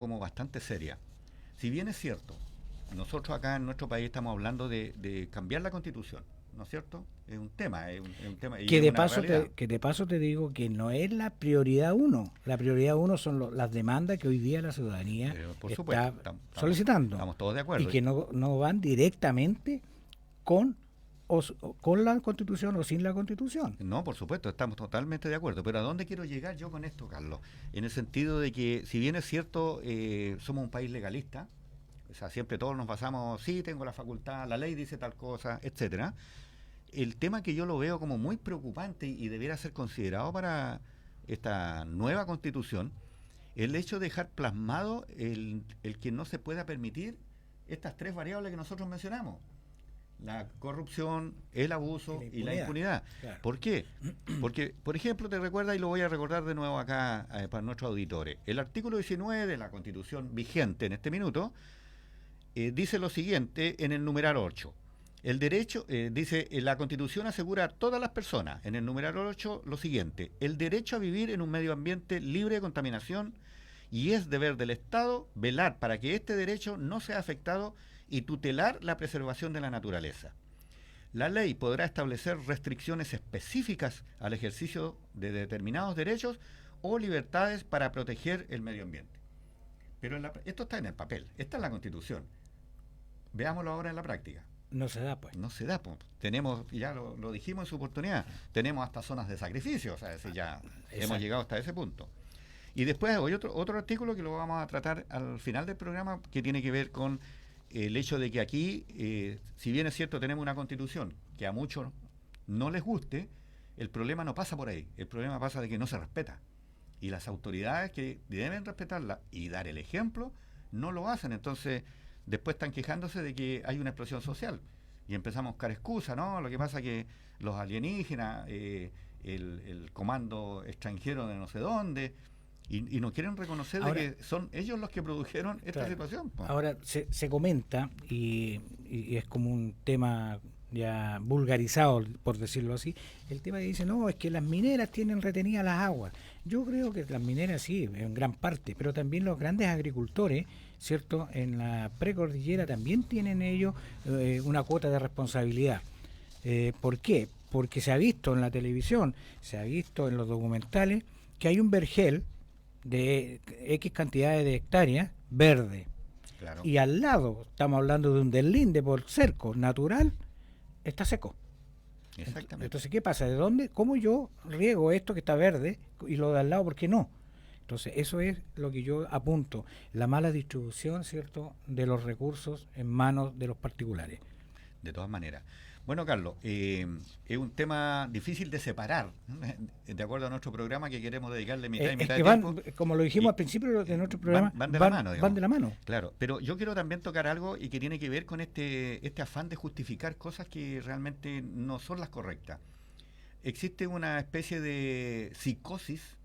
como bastante seria. Si bien es cierto, nosotros acá en nuestro país estamos hablando de cambiar la constitución, ¿no es cierto? Es un tema y Que es de una paso realidad. te digo que no es la prioridad uno. La prioridad uno son las demandas que hoy día la ciudadanía Por supuesto, está solicitando estamos todos de y acuerdo. que no van directamente con con la Constitución o sin la Constitución. No, por supuesto, estamos totalmente de acuerdo. Pero ¿a dónde quiero llegar yo con esto, Carlos? En el sentido de que, si bien es cierto, somos un país legalista, o sea, siempre todos nos basamos, sí, tengo la facultad, la ley dice tal cosa, etcétera. El tema que yo lo veo como muy preocupante y debiera ser considerado para esta nueva constitución, el hecho de dejar plasmado el que no se pueda permitir estas tres variables que nosotros mencionamos: la corrupción, el Y abuso la y la impunidad. impunidad. Claro. ¿Por qué? Porque, por ejemplo, te recuerda, y lo voy a recordar de nuevo acá para nuestros auditores, el artículo 19 de la Constitución vigente en este minuto dice lo siguiente en el numeral 8. El derecho, dice, la Constitución asegura a todas las personas, en el numeral 8, lo siguiente: el derecho a vivir en un medio ambiente libre de contaminación, y es deber del Estado velar para que este derecho no sea afectado y tutelar la preservación de la naturaleza. La ley podrá establecer restricciones específicas al ejercicio de determinados derechos o libertades para proteger el medio ambiente. Pero esto está en el papel, esta es la Constitución. Veámoslo ahora en la práctica. No se da, pues. No se da, pues. Tenemos, ya lo dijimos en su oportunidad, tenemos hasta zonas de sacrificio, o sea, es decir, ya hemos Exacto. llegado hasta ese punto. Y después hay otro artículo que lo vamos a tratar al final del programa, que tiene que ver con el hecho de que aquí, si bien es cierto, tenemos una constitución que a muchos no les guste, el problema no pasa por ahí, el problema pasa de que no se respeta. Y las autoridades que deben respetarla y dar el ejemplo, no lo hacen. Entonces, después están quejándose de que hay una explosión social. Y empezamos a buscar excusas, ¿no? Lo que pasa es que los alienígenas, el comando extranjero de no sé dónde, y no quieren reconocer de Ahora, que son ellos los que produjeron esta claro. situación, po. Ahora se comenta, y es como un tema ya vulgarizado, por decirlo así, el tema que dice, no, es que las mineras tienen retenidas las aguas. Yo creo que las mineras sí, en gran parte, pero también los grandes agricultores, ¿cierto? En la precordillera también tienen ellos una cuota de responsabilidad. ¿Por qué? Porque se ha visto en la televisión, se ha visto en los documentales, que hay un vergel de X cantidades de hectáreas verde. Claro, Y al lado, estamos hablando de un deslinde por cerco natural, está seco. exactamente. Entonces, ¿qué pasa? ¿De dónde? ¿Cómo yo riego esto que está verde y lo de al lado, por qué no? Entonces, eso es lo que yo apunto, la mala distribución, ¿cierto?, de los recursos en manos de los particulares. De todas maneras. Bueno, Carlos, es un tema difícil de separar, de acuerdo a nuestro programa, que queremos dedicarle mitad y Es mitad de que tiempo. van, como lo dijimos Y al principio de nuestro van, programa, van de la mano, van digamos. de la mano. Claro, pero yo quiero también tocar algo y que tiene que ver con este afán de justificar cosas que realmente no son las correctas. Existe una especie de psicosis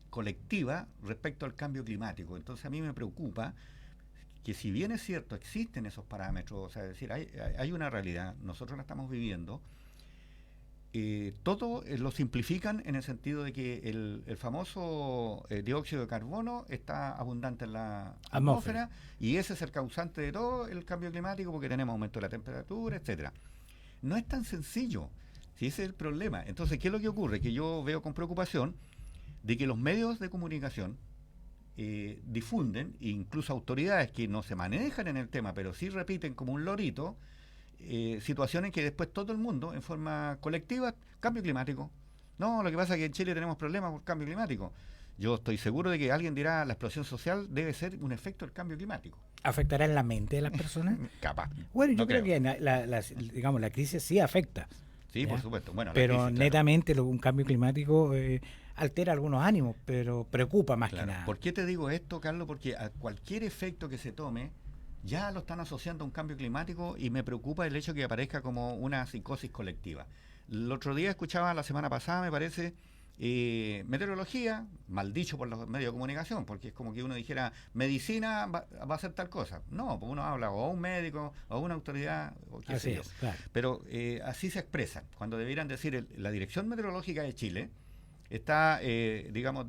colectiva respecto al cambio climático. Entonces a mí me preocupa que, si bien es cierto, existen esos parámetros, o sea, es decir, hay una realidad, nosotros la estamos viviendo, todo lo simplifican en el sentido de que el famoso dióxido de carbono está abundante en la Atmósfera. atmósfera, y ese es el causante de todo el cambio climático, porque tenemos aumento de la temperatura, etcétera. No es tan sencillo, si ese es el problema. Entonces, ¿qué es lo que ocurre? Que yo veo con preocupación de que los medios de comunicación difunden, incluso autoridades que no se manejan en el tema, pero sí repiten como un lorito, situaciones que después todo el mundo, en forma colectiva: cambio climático. No, lo que pasa es que en Chile tenemos problemas por cambio climático. Yo estoy seguro de que alguien dirá: la explosión social debe ser un efecto del cambio climático. ¿Afectará en la mente de las personas? Capaz, Bueno, yo no creo creo. que digamos, la crisis sí afecta, Sí, por ¿ya? supuesto. Bueno, la Pero crisis, claro. netamente un cambio climático altera algunos ánimos, pero preocupa más que Claro. nada. ¿Por qué te digo esto, Carlos? Porque a cualquier efecto que se tome, ya lo están asociando a un cambio climático, y me preocupa el hecho que aparezca como una psicosis colectiva. El otro día escuchaba, la semana pasada, me parece, meteorología, mal dicho por los medios de comunicación, porque es como que uno dijera: medicina va a hacer tal cosa. No, pues uno habla o a un médico o a una autoridad o qué Así sé yo. es, claro. Pero así se expresan, cuando debieran decir: la Dirección Meteorológica de Chile está, digamos,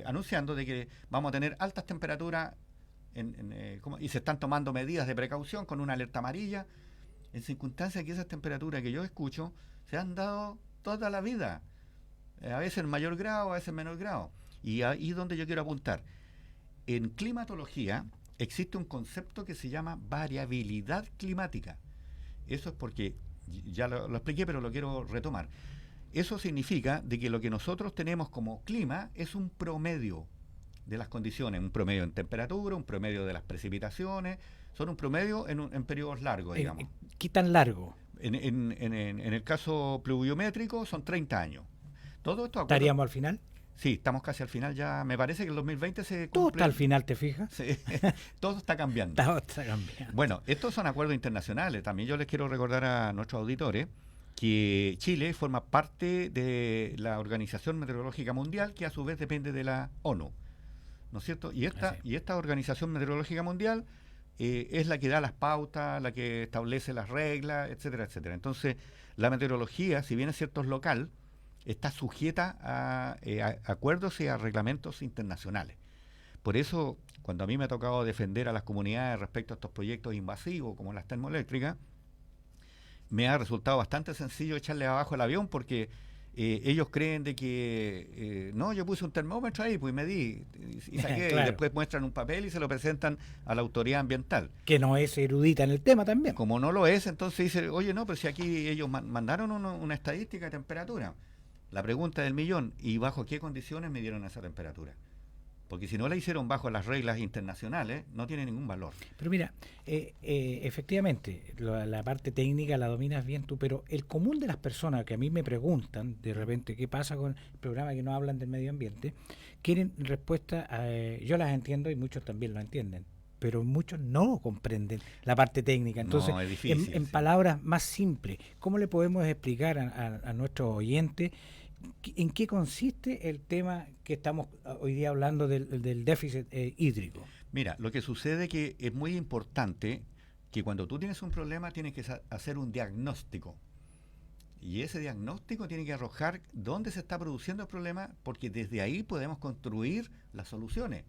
anunciando de que vamos a tener altas temperaturas y se están tomando medidas de precaución con una alerta amarilla, en circunstancias que esas temperaturas que yo escucho se han dado toda la vida, a veces en mayor grado, a veces en menor grado. Y ahí es donde yo quiero apuntar. En climatología existe un concepto que se llama variabilidad climática. Eso es porque, ya lo expliqué, pero lo quiero retomar. Eso significa de que lo que nosotros tenemos como clima es un promedio de las condiciones, un promedio en temperatura, un promedio de las precipitaciones, son un promedio en periodos largos, digamos. ¿Qué tan largo? En el caso pluviométrico son 30 años. Todo esto ¿Estaríamos al final? Sí, estamos casi al final ya. Me parece que el 2020 se cumple. Todo está al final, ¿te fijas? Sí, todo está cambiando. Todo está cambiando. Bueno, estos son acuerdos internacionales. También yo les quiero recordar a nuestros auditores que Chile forma parte de la Organización Meteorológica Mundial, que a su vez depende de la ONU, ¿no es cierto? Y esta Organización Meteorológica Mundial es la que da las pautas, la que establece las reglas, etcétera, etcétera. Entonces, la meteorología, si bien es cierto es local, está sujeta a acuerdos y a reglamentos internacionales. Por eso, cuando a mí me ha tocado defender a las comunidades respecto a estos proyectos invasivos como las termoeléctricas, me ha resultado bastante sencillo echarle abajo el avión porque ellos creen de que no, yo puse un termómetro ahí, pues medí y saqué, claro. Y después muestran un papel y se lo presentan a la autoridad ambiental. Que no es erudita en el tema también. Como no lo es, entonces dice, oye, no, pero si aquí ellos mandaron una estadística de temperatura. La pregunta del millón, ¿y bajo qué condiciones midieron esa temperatura? Porque si no la hicieron bajo las reglas internacionales, no tiene ningún valor. Pero mira, efectivamente, la parte técnica la dominas bien tú, pero el común de las personas que a mí me preguntan, de repente, ¿qué pasa con el programa que no hablan del medio ambiente? Quieren respuesta, yo las entiendo y muchos también lo entienden, pero muchos no comprenden la parte técnica. Entonces, no, es difícil, en palabras más simples, ¿cómo le podemos explicar a nuestros oyentes en qué consiste el tema que estamos hoy día hablando del déficit hídrico? Mira, lo que sucede es que es muy importante que cuando tú tienes un problema tienes que hacer un diagnóstico. Y ese diagnóstico tiene que arrojar dónde se está produciendo el problema, porque desde ahí podemos construir las soluciones.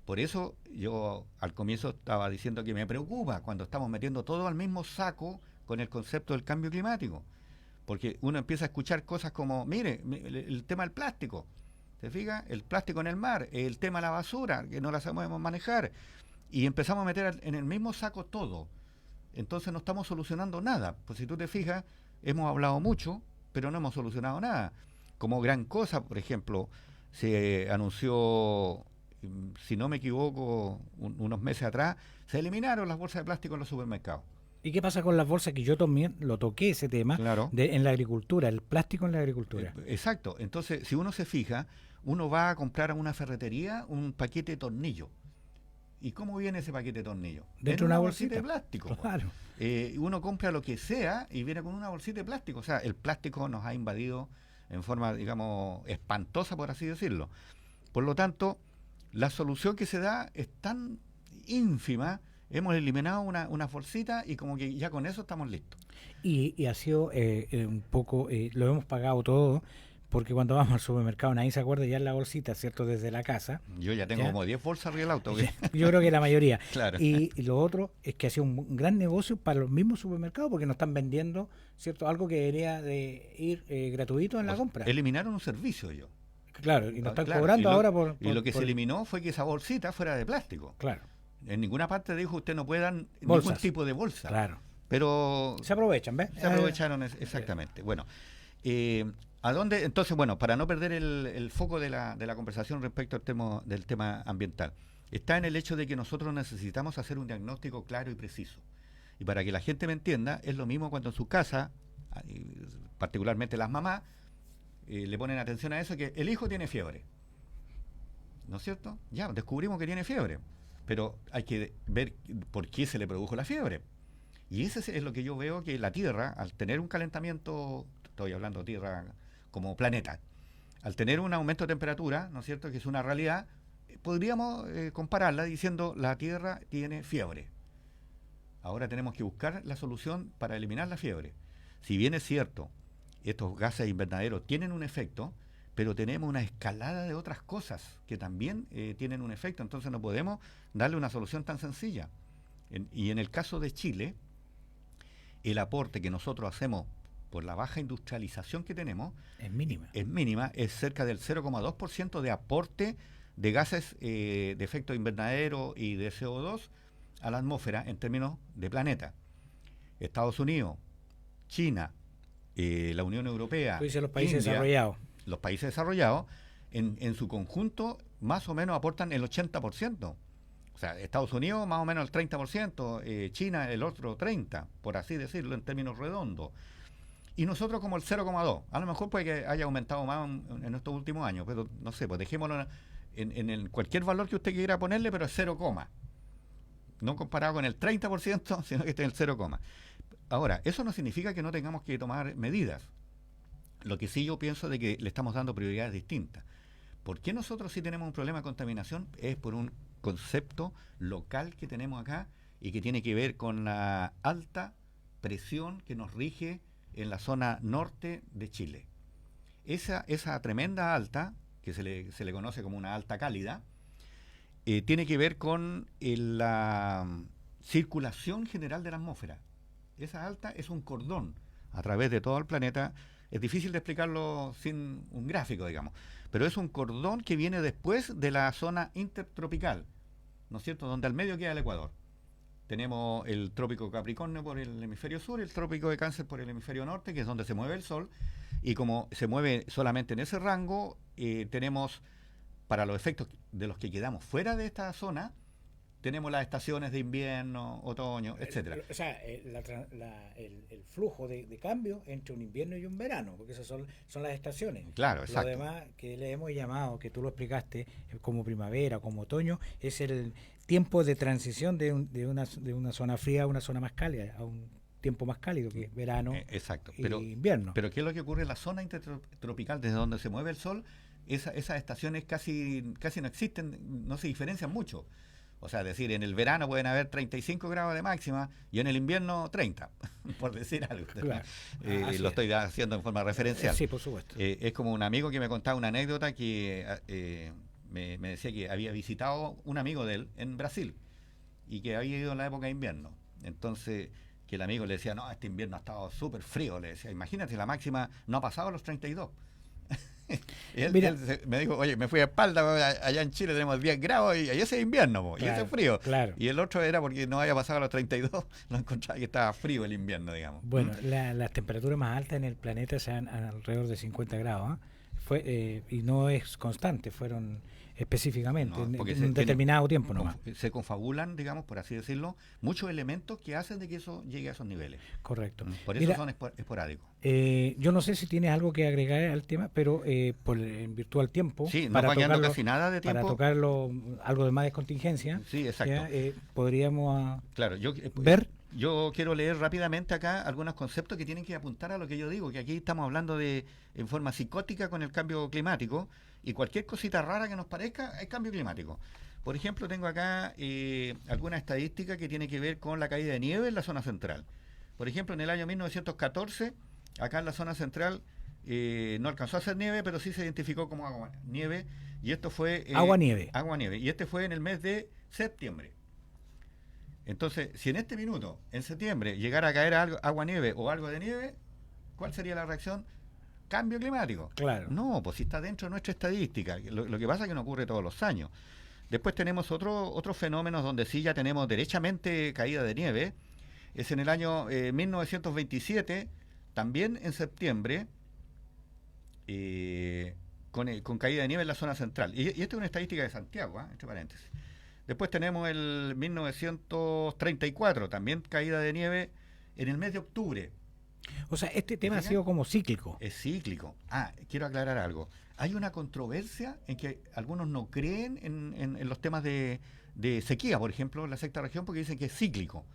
Por eso yo al comienzo estaba diciendo que me preocupa cuando estamos metiendo todo al mismo saco con el concepto del cambio climático. Porque uno empieza a escuchar cosas como, mire, el tema del plástico, ¿te fijas? El plástico en el mar, el tema de la basura, que no la sabemos manejar, y empezamos a meter en el mismo saco todo. Entonces no estamos solucionando nada. Pues si tú te fijas, hemos hablado mucho, pero no hemos solucionado nada. Como gran cosa, por ejemplo, se anunció, si no me equivoco, unos meses atrás, se eliminaron las bolsas de plástico en los supermercados. ¿Y qué pasa con las bolsas? Que yo también lo toqué ese tema, claro, en la agricultura, el plástico en la agricultura. Exacto. Entonces, si uno se fija, uno va a comprar a una ferretería un paquete de tornillos. ¿Y cómo viene ese paquete de tornillos? Dentro de una bolsita de plástico. Claro. Uno compra lo que sea y viene con una bolsita de plástico. O sea, el plástico nos ha invadido en forma, digamos, espantosa, por así decirlo. Por lo tanto, la solución que se da es tan ínfima. Hemos eliminado una bolsita y como que ya con eso estamos listos. Y ha sido un poco, lo hemos pagado todo, porque cuando vamos al supermercado nadie se acuerda ya en la bolsita, ¿cierto? Desde la casa. Yo ya tengo como 10 bolsas arriba del auto. Yo creo que la mayoría. Claro. Y lo otro es que ha sido un gran negocio para los mismos supermercados, porque nos están vendiendo, ¿cierto? Algo que debería de ir gratuito en la compra. Eliminaron un servicio ellos. Claro, y nos están cobrando ahora por... Y lo que se eliminó fue que esa bolsita fuera de plástico. Claro. En ninguna parte dijo usted no puede dar bolsas, ningún tipo de bolsa. Claro. Pero se aprovechan, ¿ves? Se aprovecharon, exactamente. Bueno, ¿a dónde? Entonces, bueno, para no perder el foco de la conversación respecto al del tema ambiental, está en el hecho de que nosotros necesitamos hacer un diagnóstico claro y preciso. Y para que la gente me entienda, es lo mismo cuando en su casa, particularmente las mamás, le ponen atención a eso, que el hijo tiene fiebre. ¿No es cierto? Ya, descubrimos que tiene fiebre. Pero hay que ver por qué se le produjo la fiebre. Y eso es lo que yo veo, que la Tierra, al tener un calentamiento, estoy hablando de Tierra como planeta, al tener un aumento de temperatura, ¿no es cierto?, que es una realidad, podríamos compararla diciendo la Tierra tiene fiebre. Ahora tenemos que buscar la solución para eliminar la fiebre. Si bien es cierto, estos gases invernaderos tienen un efecto, pero tenemos una escalada de otras cosas que también tienen un efecto, entonces no podemos darle una solución tan sencilla. Y en el caso de Chile, el aporte que nosotros hacemos por la baja industrialización que tenemos es mínima, es cerca del 0,2% de aporte de gases de efecto invernadero y de CO2 a la atmósfera en términos de planeta. Estados Unidos, China, la Unión Europea, tú dices los países India, desarrollados. Los países desarrollados, en su conjunto, más o menos aportan el 80%. O sea, Estados Unidos más o menos el 30%, China el otro 30%, por así decirlo, en términos redondos. Y nosotros como el 0,2%. A lo mejor puede que haya aumentado más en estos últimos años, pero no sé, pues dejémoslo en cualquier valor que usted quiera ponerle, pero es 0, no comparado con el 30%, sino que esté en el 0, Ahora, eso no significa que no tengamos que tomar medidas. Lo que sí yo pienso de que le estamos dando prioridades distintas. ¿Por qué nosotros sí tenemos un problema de contaminación? Es por un concepto local que tenemos acá y que tiene que ver con la alta presión que nos rige en la zona norte de Chile. Esa tremenda alta, que se le conoce como una alta cálida, tiene que ver con la circulación general de la atmósfera. Esa alta es un cordón a través de todo el planeta. Es difícil de explicarlo sin un gráfico, digamos, pero es un cordón que viene después de la zona intertropical, ¿no es cierto?, donde al medio queda el Ecuador. Tenemos el trópico Capricornio por el hemisferio sur, el trópico de Cáncer por el hemisferio norte, que es donde se mueve el Sol, y como se mueve solamente en ese rango, tenemos, para los efectos de los que quedamos fuera de esta zona, tenemos las estaciones de invierno, otoño, etcétera. O sea, el flujo de cambio entre un invierno y un verano, porque esas son las estaciones. Claro, exacto. Lo demás que le hemos llamado, que tú lo explicaste, como primavera, como otoño, es el tiempo de transición de una zona fría a una zona más cálida, a un tiempo más cálido que verano exacto. y invierno. Pero ¿qué es lo que ocurre en la zona intertropical, desde donde se mueve el Sol? Esas estaciones casi no existen, no se diferencian mucho. O sea, es decir, en el verano pueden haber 35 grados de máxima y en el invierno 30, por decir algo. Claro. Lo estoy haciendo en forma referencial. Sí, por supuesto. Es como un amigo que me contaba una anécdota que me decía que había visitado un amigo de él en Brasil y que había ido en la época de invierno. Entonces, que el amigo le decía, no, este invierno ha estado súper frío. Le decía, imagínate, la máxima no ha pasado los 32. Y él me dijo, oye, me fui a espalda, allá en Chile tenemos 10 grados y ese es invierno, y ese es frío. Claro. Y el otro era porque no había pasado a los 32, no encontraba que estaba frío el invierno, digamos. Bueno, las temperaturas más altas en el planeta sean alrededor de 50 grados, y no es constante, fueron específicamente en un determinado tiempo nomás. Se confabulan, digamos, por así decirlo, muchos elementos que hacen de que eso llegue a esos niveles. Correcto. Por eso son esporádicos. Yo no sé si tienes algo que agregar al tema, pero en virtud del tiempo, sí, no va quedando casi nada de tiempo. Para tocarlo, algo de más de contingencia, sí, exacto. Podríamos claro, ver. Yo quiero leer rápidamente acá algunos conceptos que tienen que apuntar a lo que yo digo, que aquí estamos hablando en forma psicótica con el cambio climático, y cualquier cosita rara que nos parezca es cambio climático. Por ejemplo, tengo acá alguna estadística que tiene que ver con la caída de nieve en la zona central. Por ejemplo, en el año 1914, acá en la zona central no alcanzó a hacer nieve, pero sí se identificó como agua nieve, y esto fue... agua nieve, y este fue en el mes de septiembre. Entonces, si en este minuto, en septiembre, llegara a caer agua nieve o algo de nieve, ¿cuál sería la reacción? Cambio climático. Claro. No, pues si está dentro de nuestra estadística. Lo que pasa es que no ocurre todos los años. Después tenemos otros fenómenos donde sí ya tenemos derechamente caída de nieve. Es en el año 1927, también en septiembre, con caída de nieve en la zona central. Y esta es una estadística de Santiago, entre paréntesis. Después tenemos el 1934, también caída de nieve en el mes de octubre. O sea, este tema ha sido como cíclico. Es cíclico. Quiero aclarar algo. Hay una controversia en que algunos no creen en los temas de sequía, por ejemplo, en la sexta región, porque dicen que es cíclico.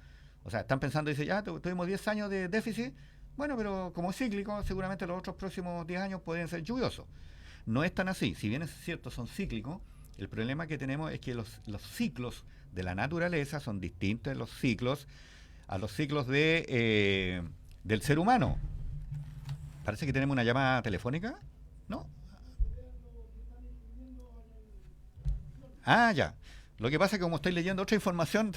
O sea, están pensando, dicen, ya tuvimos 10 años de déficit, bueno, pero como es cíclico, seguramente los otros próximos 10 años podrían ser lluviosos. No es tan así. Si bien es cierto, son cíclicos, el problema que tenemos es que los ciclos de la naturaleza son distintos a los ciclos del ser humano. Parece que tenemos una llamada telefónica, ¿no? Ah, ya. Lo que pasa es que como estoy leyendo otra información,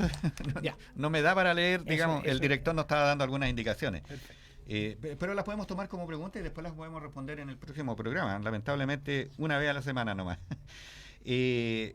no me da para leer, digamos, el director nos estaba dando algunas indicaciones. Pero las podemos tomar como preguntas y después las podemos responder en el próximo programa. Lamentablemente, una vez a la semana nomás.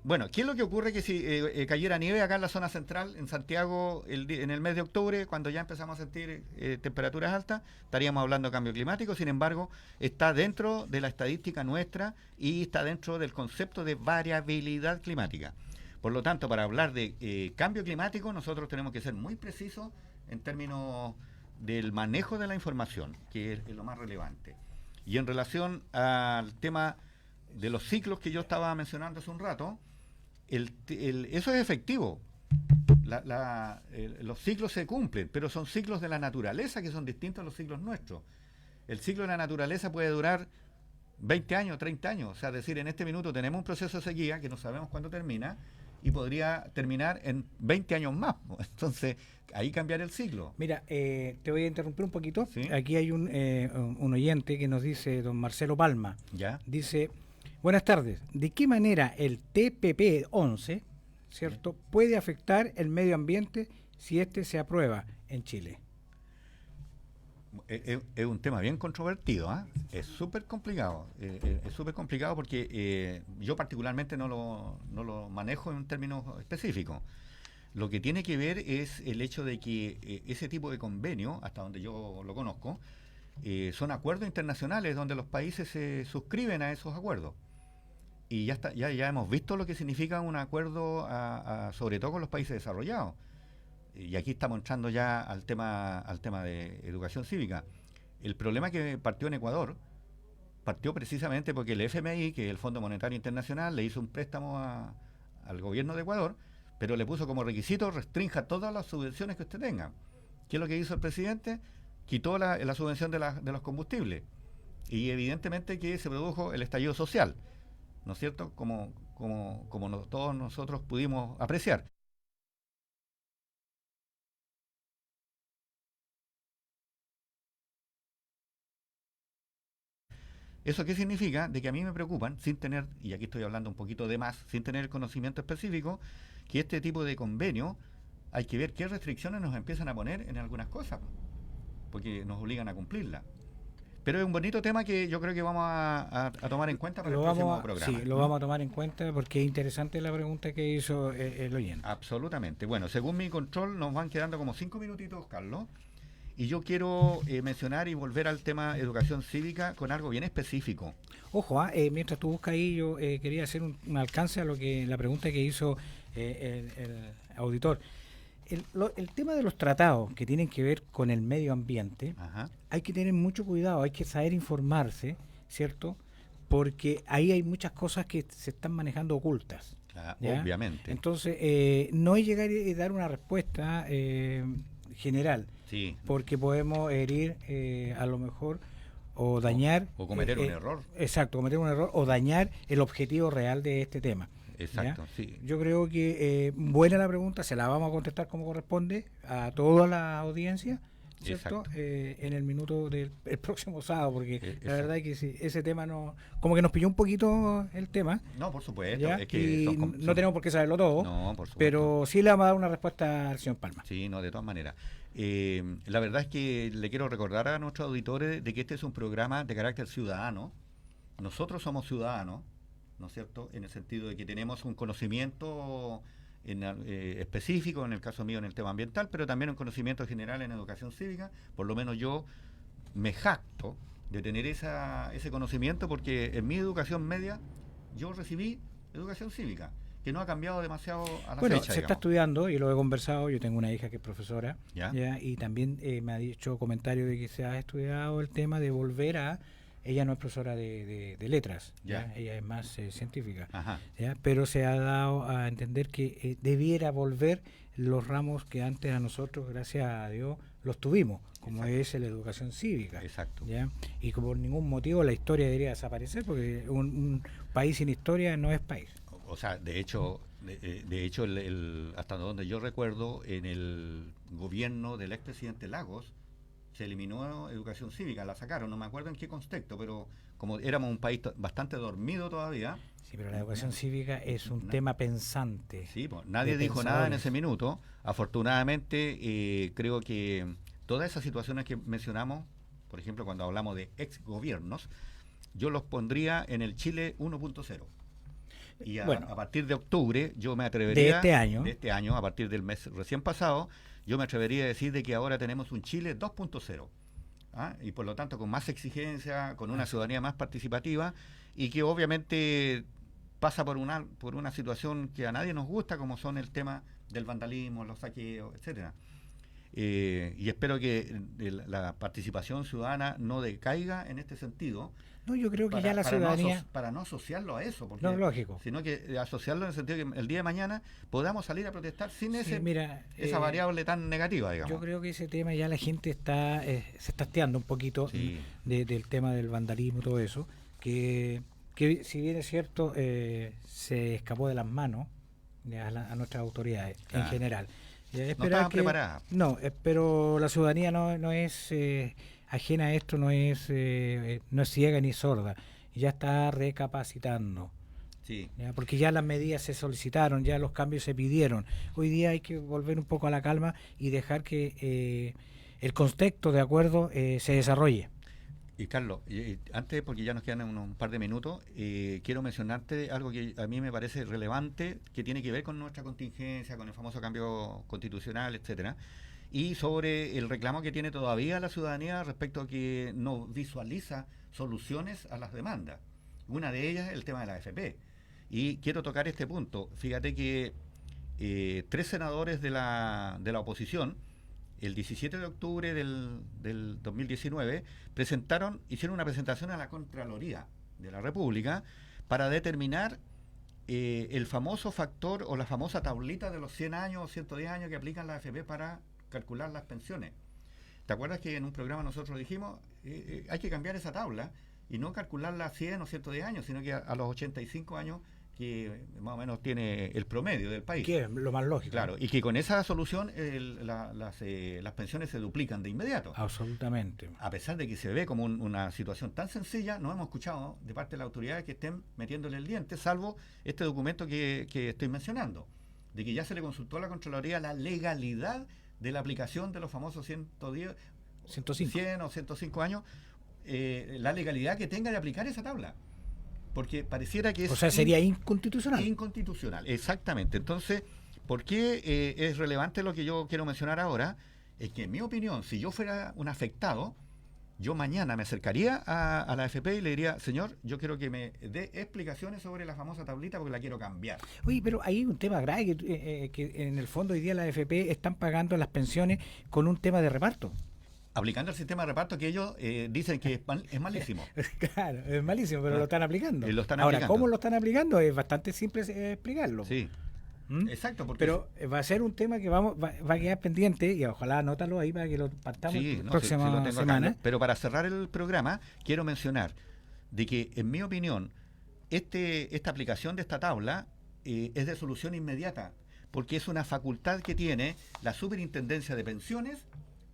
Bueno, ¿qué es lo que ocurre? Que si cayera nieve acá en la zona central, en Santiago, en el mes de octubre, cuando ya empezamos a sentir temperaturas altas, estaríamos hablando de cambio climático. Sin embargo, está dentro de la estadística nuestra y está dentro del concepto de variabilidad climática. Por lo tanto, para hablar de cambio climático, nosotros tenemos que ser muy precisos en términos del manejo de la información, que es lo más relevante. Y en relación al tema de los ciclos que yo estaba mencionando hace un rato, eso es efectivo. Los ciclos se cumplen, pero son ciclos de la naturaleza que son distintos a los ciclos nuestros. El ciclo de la naturaleza puede durar 20 años, 30 años. O sea, es decir, en este minuto tenemos un proceso de sequía que no sabemos cuándo termina y podría terminar en 20 años más. Entonces, ahí cambiar el ciclo. Mira, te voy a interrumpir un poquito. ¿Sí? Aquí hay un oyente que nos dice, don Marcelo Palma. ¿Ya? Dice, buenas tardes. ¿De qué manera el TPP-11, cierto, puede afectar el medio ambiente si este se aprueba en Chile? Es un tema bien controvertido, ¿eh? Es súper complicado. Es súper complicado porque yo particularmente no lo manejo en términos específicos. Lo que tiene que ver es el hecho de que ese tipo de convenio, hasta donde yo lo conozco, son acuerdos internacionales donde los países se suscriben a esos acuerdos. Y ya hemos visto lo que significa un acuerdo, sobre todo con los países desarrollados. Y aquí estamos entrando ya al tema de educación cívica. El problema que partió en Ecuador partió precisamente porque el FMI, que es el Fondo Monetario Internacional, le hizo un préstamo al gobierno de Ecuador, pero le puso como requisito: restrinja todas las subvenciones que usted tenga. ¿Qué es lo que hizo el presidente? Quitó la subvención de los combustibles. Y evidentemente que se produjo el estallido social, ¿no es cierto? Como todos nosotros pudimos apreciar. ¿Eso qué significa? De que a mí me preocupan, sin tener, y aquí estoy hablando un poquito de más, sin tener el conocimiento específico, que este tipo de convenio hay que ver qué restricciones nos empiezan a poner en algunas cosas, porque nos obligan a cumplirla. Pero es un bonito tema que yo creo que vamos a tomar en cuenta para el próximo programa. Sí, lo vamos a tomar en cuenta porque es interesante la pregunta que hizo el oyente. Absolutamente. Bueno, según mi control nos van quedando como 5 minutitos, Carlos. Y yo quiero mencionar y volver al tema educación cívica con algo bien específico. Ojo, mientras tú buscas ahí, yo quería hacer un alcance a la pregunta que hizo el auditor. El tema de los tratados que tienen que ver con el medio ambiente, Ajá. hay que tener mucho cuidado, hay que saber informarse, ¿cierto? Porque ahí hay muchas cosas que se están manejando ocultas. Obviamente. Entonces, no es llegar y dar una respuesta general, sí, porque podemos herir a lo mejor o dañar o cometer un error. Exacto, cometer un error o dañar el objetivo real de este tema. Exacto, ¿ya? sí. Yo creo que buena la pregunta, se la vamos a contestar como corresponde a toda la audiencia, ¿cierto? En el minuto del próximo sábado, porque la verdad es que sí, ese tema no, como que nos pilló un poquito el tema. No, por supuesto. ¿ya? Es que y no tenemos por qué saberlo todo, no, por supuesto. pero sí le vamos a dar una respuesta al señor Palma. Sí, no, de todas maneras. La verdad es que le quiero recordar a nuestros auditores de que este es un programa de carácter ciudadano. Nosotros somos ciudadanos, ¿no es cierto? En el sentido de que tenemos un conocimiento específico, en el caso mío en el tema ambiental, pero también un conocimiento general en educación cívica. Por lo menos yo me jacto de tener ese conocimiento, porque en mi educación media yo recibí educación cívica, que no ha cambiado demasiado a la fecha. Se está estudiando, y lo he conversado, yo tengo una hija que es profesora, ¿Ya? y también me ha dicho comentarios de que se ha estudiado el tema de volver a... Ella no es profesora de letras, ¿ya? Ella es más científica, ¿ya? Pero se ha dado a entender que debiera volver los ramos que antes a nosotros, gracias a Dios, los tuvimos, como es la educación cívica. Exacto. ¿Ya? Y que por ningún motivo la historia debería desaparecer, porque un país sin historia no es país. O sea, de hecho, hasta donde yo recuerdo, en el gobierno del expresidente Lagos, se eliminó educación cívica, la sacaron, no me acuerdo en qué contexto, pero como éramos un país bastante dormido todavía. Sí, pero la educación cívica es un tema pensante. Sí, pues, nadie dijo nada en ese minuto. Afortunadamente, creo que todas esas situaciones que mencionamos, por ejemplo, cuando hablamos de ex gobiernos, yo los pondría en el Chile 1.0. Y a partir de octubre, yo me atrevería... De este año, a partir del mes recién pasado, yo me atrevería a decir de que ahora tenemos un Chile 2.0. Y por lo tanto con más exigencia, con una ciudadanía más participativa, y que obviamente pasa por una situación que a nadie nos gusta, como son el tema del vandalismo, los saqueos, etcétera. Y espero que la participación ciudadana no decaiga en este sentido. No, yo creo que ya la ciudadanía... para no asociarlo a eso, porque, no, lógico. Sino que asociarlo en el sentido que el día de mañana podamos salir a protestar sin esa variable tan negativa, digamos. Yo creo que ese tema ya la gente se está hasteando un poquito del tema del vandalismo y todo eso, que si bien es cierto, se escapó de las manos a nuestras autoridades en general. No estaban preparadas. No, pero la ciudadanía no es ajena a esto, no es ciega ni sorda, ya está recapacitando. Sí. ¿Ya? Porque ya las medidas se solicitaron, ya los cambios se pidieron. Hoy día hay que volver un poco a la calma y dejar que el contexto de acuerdo se desarrolle. Y Carlos, antes, porque ya nos quedan un par de minutos, quiero mencionarte algo que a mí me parece relevante, que tiene que ver con nuestra contingencia, con el famoso cambio constitucional, etcétera, y sobre el reclamo que tiene todavía la ciudadanía respecto a que no visualiza soluciones a las demandas. Una de ellas es el tema de la AFP. Y quiero tocar este punto. Fíjate que 3 senadores de la oposición, el 17 de octubre del 2019, hicieron una presentación a la Contraloría de la República para determinar el famoso factor o la famosa tablita de los 100 años o 110 años que aplican la AFP para calcular las pensiones. ¿Te acuerdas que en un programa nosotros dijimos hay que cambiar esa tabla y no calcularla a 100 o 110 años, sino que a los 85 años que más o menos tiene el promedio del país. Que es lo más lógico. Claro, y que con esa solución las pensiones se duplican de inmediato. Absolutamente. A pesar de que se ve como una situación tan sencilla, no hemos escuchado de parte de las autoridades que estén metiéndole el diente, salvo este documento que estoy mencionando, de que ya se le consultó a la Contraloría la legalidad de la aplicación de los famosos 110, 100 o 105 años, la legalidad que tenga de aplicar esa tabla. Porque pareciera que es... O sea, sería inconstitucional. Inconstitucional, exactamente. Entonces, ¿por qué es relevante lo que yo quiero mencionar ahora? Es que, en mi opinión, si yo fuera un afectado, yo mañana me acercaría a la AFP y le diría, señor, yo quiero que me dé explicaciones sobre la famosa tablita porque la quiero cambiar. Oye, pero hay un tema grave, que en el fondo hoy día la AFP están pagando las pensiones con un tema de reparto. Aplicando el sistema de reparto que ellos dicen que es malísimo. Claro, es malísimo, pero lo están aplicando. Ahora, ¿cómo lo están aplicando? Es bastante simple explicarlo. Sí. Exacto. Pero va a ser un tema que va a quedar pendiente y ojalá anótalo ahí para que lo partamos la próxima semana. Acá. Pero para cerrar el programa, quiero mencionar de que, en mi opinión, esta aplicación de esta tabla es de solución inmediata, porque es una facultad que tiene la Superintendencia de Pensiones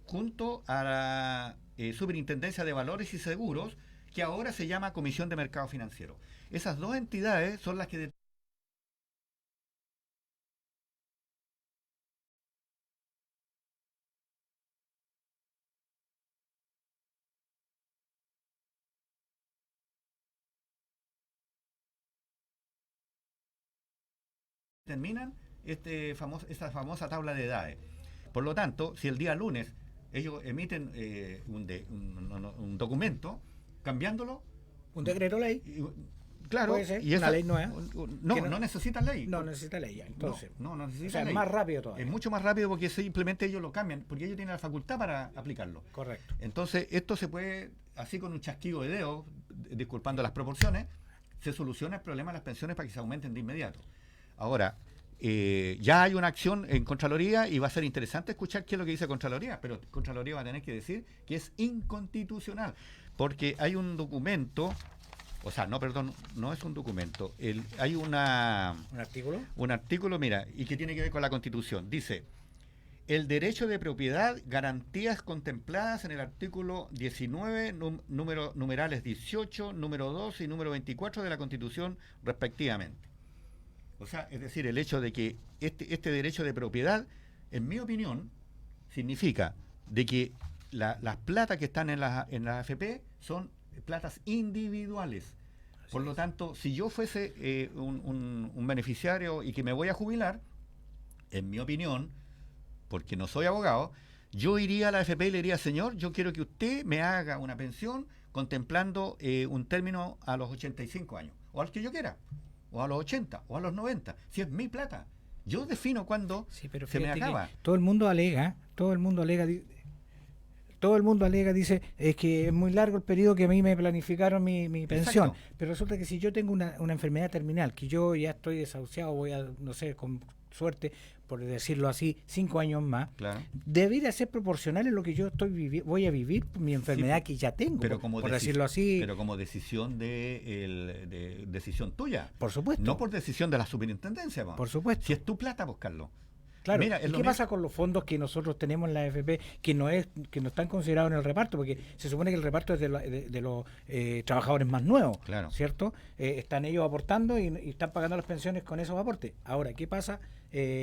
junto a la Superintendencia de Valores y Seguros, que ahora se llama Comisión de Mercado Financiero. Esas dos entidades son las que determinan esta famosa tabla de edades. Por lo tanto, si el día lunes ellos emiten un documento cambiándolo, un decreto ley, claro, puede ser, y esa, una ley nueva, no necesita ley. No necesita ley, entonces. No necesita, o sea, ley. Es más rápido todavía. Es mucho más rápido porque simplemente ellos lo cambian, porque ellos tienen la facultad para aplicarlo. Correcto. Entonces, esto se puede, así con un chasquido de dedos, disculpando las proporciones, se soluciona el problema de las pensiones para que se aumenten de inmediato. Ahora, ya hay una acción en Contraloría y va a ser interesante escuchar qué es lo que dice Contraloría, pero Contraloría va a tener que decir que es inconstitucional, porque hay un documento, o sea, no es un documento, hay ¿Un artículo? Un artículo, mira, y que tiene que ver con la Constitución. Dice, el derecho de propiedad, garantías contempladas en el artículo 19, numerales 18, número 2 y número 24 de la Constitución respectivamente. O sea, es decir, el hecho de que este derecho de propiedad, en mi opinión, significa de que las platas que están en la AFP son platas individuales. Por lo tanto, si yo fuese un beneficiario y que me voy a jubilar, en mi opinión, porque no soy abogado, yo iría a la AFP y le diría, señor, yo quiero que usted me haga una pensión contemplando un término a los 85 años, o al que yo quiera, o a los 80, o a los 90, si es mi plata. Yo defino cuándo se me acaba. Todo el mundo alega, dice, es que es muy largo el periodo que a mí me planificaron mi pensión. Exacto. Pero resulta que si yo tengo una enfermedad terminal, que yo ya estoy desahuciado, voy a, no sé, con suerte, por decirlo así, 5 años más, Claro. debería ser proporcional en lo que yo voy a vivir mi enfermedad que ya tengo, pero como por decirlo así. Pero como decisión de decisión tuya. Por supuesto. No por decisión de la superintendencia. Por supuesto. Si es tu plata, pues, Carlos. Claro. Mira, ¿Y qué pasa con los fondos que nosotros tenemos en la AFP que no están considerados en el reparto? Porque se supone que el reparto es de los trabajadores más nuevos, Claro. ¿cierto? Están ellos aportando y están pagando las pensiones con esos aportes. Ahora, ¿qué pasa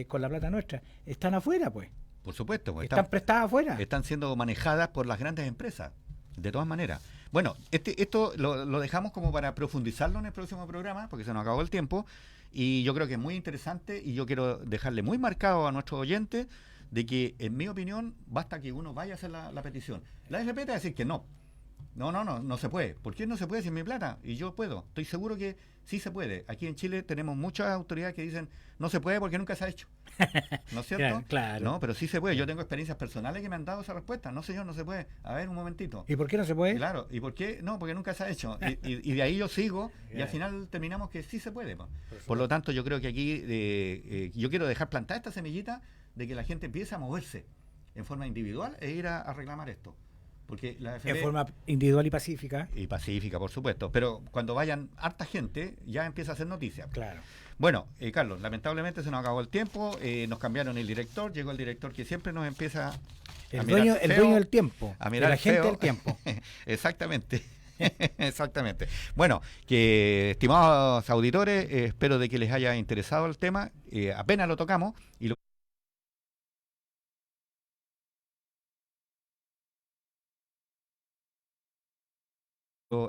con la plata nuestra? Están afuera, pues. Por supuesto. Pues, Están prestadas afuera. Están siendo manejadas por las grandes empresas. De todas maneras. Bueno, esto lo dejamos como para profundizarlo en el próximo programa, porque se nos acabó el tiempo. Y yo creo que es muy interesante y yo quiero dejarle muy marcado a nuestros oyentes de que, en mi opinión, basta que uno vaya a hacer la petición. La AFP te va a decir que no. No se puede. ¿Por qué no se puede si es mi plata? Y yo puedo. Estoy seguro que sí se puede. Aquí en Chile tenemos muchas autoridades que dicen no se puede porque nunca se ha hecho. ¿No es cierto? Claro. No, pero sí se puede. Yo tengo experiencias personales que me han dado esa respuesta. No, señor, no se puede. A ver, un momentito. ¿Y por qué no se puede? Claro. ¿Y por qué? No, porque nunca se ha hecho. Y de ahí yo sigo y al final terminamos que sí se puede. Por lo tanto, yo creo que aquí yo quiero dejar plantada esta semillita de que la gente empiece a moverse en forma individual e ir a reclamar esto. Porque la AFP, en forma individual y pacífica. Y pacífica, por supuesto. Pero cuando vayan harta gente, ya empieza a hacer noticias. Claro. Bueno, Carlos, lamentablemente se nos acabó el tiempo. Nos cambiaron el director. Llegó el director que siempre nos empieza el dueño del tiempo. A mirar de la gente feo. del tiempo. Exactamente. Exactamente. Bueno, que estimados auditores, espero de que les haya interesado el tema. Apenas lo tocamos y lo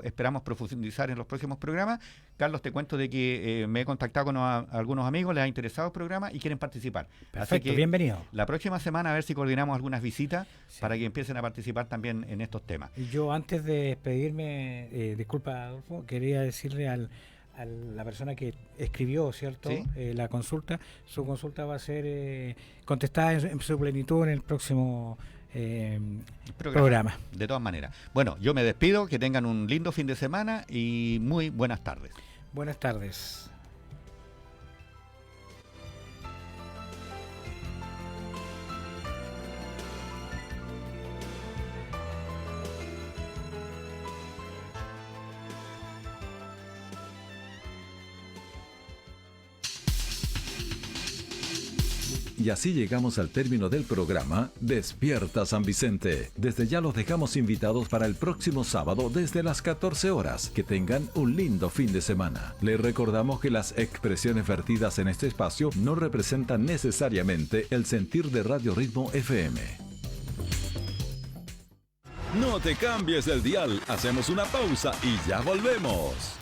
esperamos profundizar en los próximos programas. Carlos, te cuento de que me he contactado con algunos amigos, les ha interesado el programa y quieren participar. Perfecto, así que bienvenido. La próxima semana a ver si coordinamos algunas visitas para que empiecen a participar también en estos temas. Y yo, antes de despedirme, disculpa, Adolfo, quería decirle a la persona que escribió, ¿cierto? ¿Sí? La consulta, su consulta va a ser contestada en su plenitud en el próximo programa. De todas maneras. Bueno, yo me despido, que tengan un lindo fin de semana y muy buenas tardes. Buenas tardes. Y así llegamos al término del programa Despierta San Vicente. Desde ya los dejamos invitados para el próximo sábado desde las 14 horas. Que tengan un lindo fin de semana. Les recordamos que las expresiones vertidas en este espacio no representan necesariamente el sentir de Radio Ritmo FM. No te cambies del dial, hacemos una pausa y ya volvemos.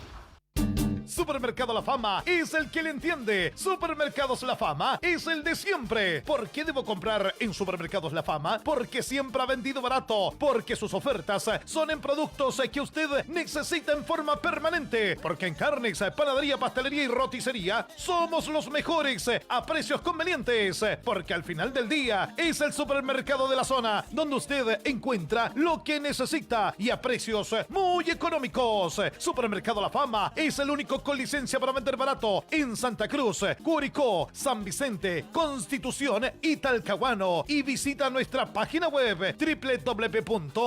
Supermercado La Fama es el que le entiende. Supermercados La Fama es el de siempre. ¿Por qué debo comprar en Supermercados La Fama? Porque siempre ha vendido barato. Porque sus ofertas son en productos que usted necesita en forma permanente. Porque en carnes, panadería, pastelería y roticería somos los mejores a precios convenientes. Porque al final del día es el supermercado de la zona donde usted encuentra lo que necesita y a precios muy económicos. Supermercado La Fama es el único con licencia para vender barato en Santa Cruz, Curicó, San Vicente, Constitución y Talcahuano. Y visita nuestra página web www.lafama.cl.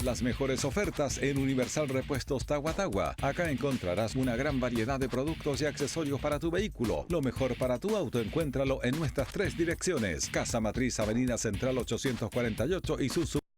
Las mejores ofertas en Universal Repuestos Tagua. Acá encontrarás una gran variedad de productos y accesorios para tu vehículo. Lo mejor para tu auto encuéntralo en nuestras 3 direcciones. Casa Matriz, Avenida Central 848 y sus